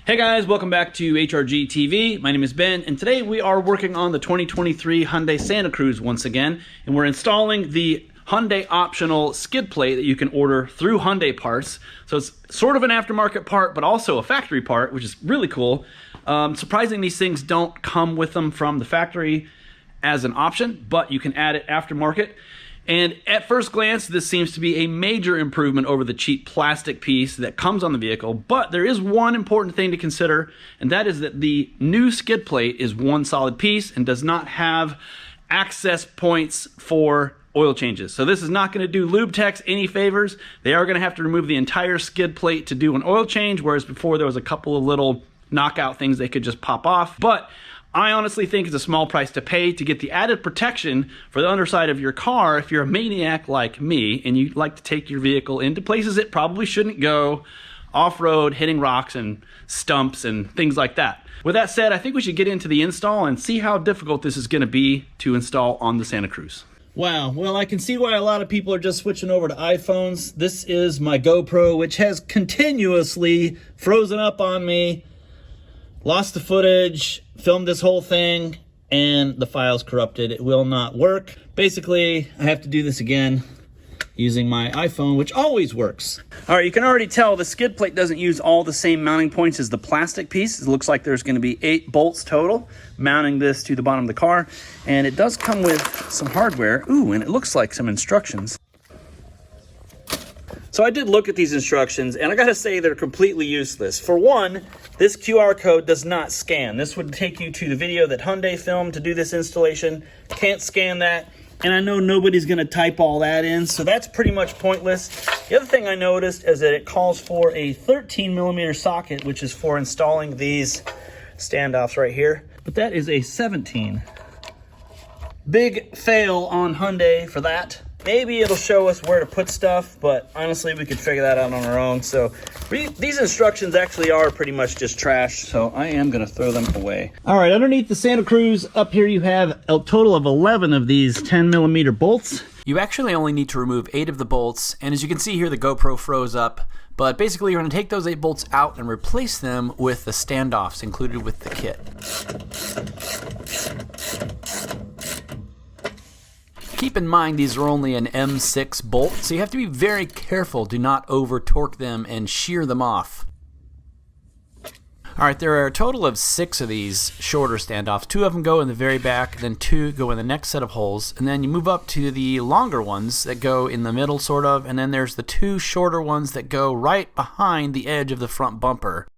Hey guys, welcome back to HRG TV. My name is Ben, and today we are working on the 2023 Hyundai Santa Cruz once again, and we're installing the Hyundai optional skid plate that you can order through Hyundai Parts. So it's sort of an aftermarket part, but also a factory part, which is really cool. Surprising these things don't come with them from the factory as an option, but you can add it aftermarket. And at first glance, this seems to be a major improvement over the cheap plastic piece that comes on the vehicle. But there is one important thing to consider, and that is that the new skid plate is one solid piece and does not have access points for oil changes. So this is not going to do lube techs any favors. They are going to have to remove the entire skid plate to do an oil change, whereas before there was a couple of little knockout things they could just pop off. But I honestly think it's a small price to pay to get the added protection for the underside of your car if you're a maniac like me and you like to take your vehicle into places it probably shouldn't go, off-road, hitting rocks and stumps and things like that. With that said, I think we should get into the install and see how difficult this is going to be to install on the Santa Cruz. Wow, well, I can see why a lot of people are just switching over to iPhones. This is my GoPro, which has continuously frozen up on me. Lost the footage, filmed this whole thing, and the file's corrupted. It will not work. Basically, I have to do this again using my iPhone, which always works. All right, you can already tell the skid plate doesn't use all the same mounting points as the plastic piece. It looks like there's going to be 8 bolts total mounting this to the bottom of the car. And it does come with some hardware. Ooh, and it looks like some instructions. So I did look at these instructions, and I gotta say they're completely useless. For one, this QR code does not scan. This would take you to the video that Hyundai filmed to do this installation. Can't scan that, and I know nobody's gonna type all that in, so that's pretty much pointless. The other thing I noticed is that it calls for a 13mm socket, which is for installing these standoffs right here, but that is a 17. Big fail on Hyundai for that. Maybe it'll show us where to put stuff, but honestly, we could figure that out on our own. So these instructions actually are pretty much just trash, so I am going to throw them away. All right, underneath the Santa Cruz, up here you have a total of 11 of these 10mm bolts. You actually only need to remove 8 of the bolts, and as you can see here, the GoPro froze up. But basically, you're going to take those 8 bolts out and replace them with the standoffs included with the kit. Keep in mind these are only an M6 bolt, so you have to be very careful. Do not over torque them and shear them off. Alright, there are a total of 6 of these shorter standoffs. 2 of them go in the very back, then 2 go in the next set of holes, and then you move up to the longer ones that go in the middle sort of, and then there's the 2 shorter ones that go right behind the edge of the front bumper.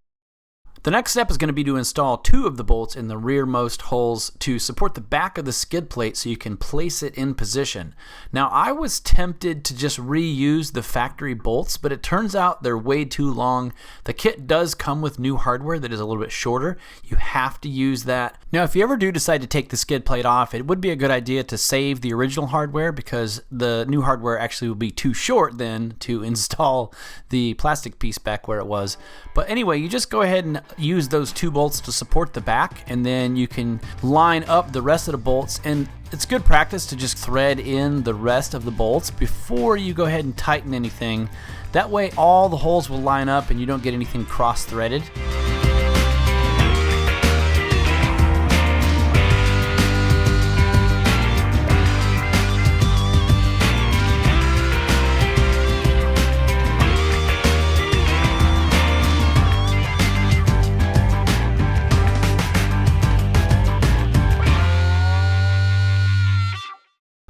The next step is going to be to install 2 of the bolts in the rearmost holes to support the back of the skid plate so you can place it in position. Now, I was tempted to just reuse the factory bolts, but it turns out they're way too long. The kit does come with new hardware that is a little bit shorter. You have to use that. Now, if you ever do decide to take the skid plate off, it would be a good idea to save the original hardware because the new hardware actually will be too short then to install the plastic piece back where it was. But anyway, you just go ahead and use those 2 bolts to support the back, and then you can line up the rest of the bolts, and it's good practice to just thread in the rest of the bolts before you go ahead and tighten anything. That way all the holes will line up and you don't get anything cross-threaded.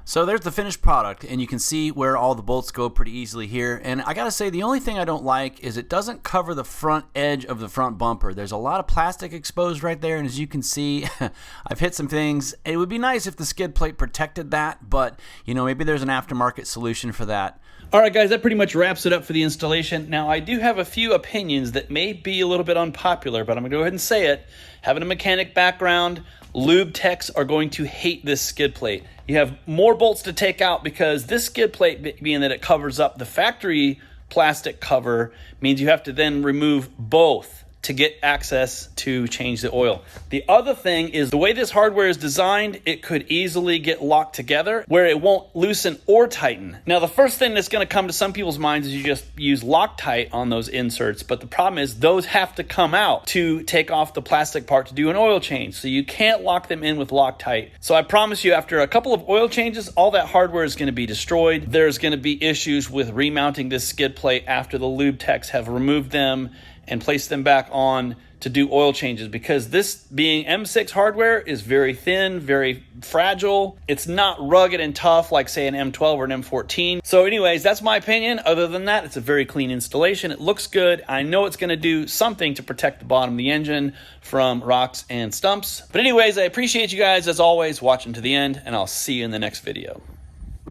So there's the finished product, and you can see where all the bolts go pretty easily here. And I gotta say, the only thing I don't like is it doesn't cover the front edge of the front bumper. There's a lot of plastic exposed right there, and as you can see, I've hit some things. It would be nice if the skid plate protected that, but you know, maybe there's an aftermarket solution for that. All right, guys, that pretty much wraps it up for the installation. Now, I do have a few opinions that may be a little bit unpopular, but I'm gonna go ahead and say it. Having a mechanic background, lube techs are going to hate this skid plate. You have more bolts to take out because this skid plate, being that it covers up the factory plastic cover, means you have to then remove both to get access to change the oil. The other thing is the way this hardware is designed, it could easily get locked together where it won't loosen or tighten. Now, the first thing that's going to come to some people's minds is you just use Loctite on those inserts, but the problem is those have to come out to take off the plastic part to do an oil change. So you can't lock them in with Loctite. So I promise you, after a couple of oil changes, all that hardware is going to be destroyed. There's going to be issues with remounting this skid plate after the lube techs have removed them and placed them back on to do oil changes, because this being M6 hardware is very thin, very fragile. It's not rugged and tough like, say, an M12 or an M14. So anyways, that's my opinion. Other than that, it's a very clean installation. It looks good. I know it's going to do something to protect the bottom of the engine from rocks and stumps. But anyways, I appreciate you guys, as always, watching to the end, and I'll see you in the next video.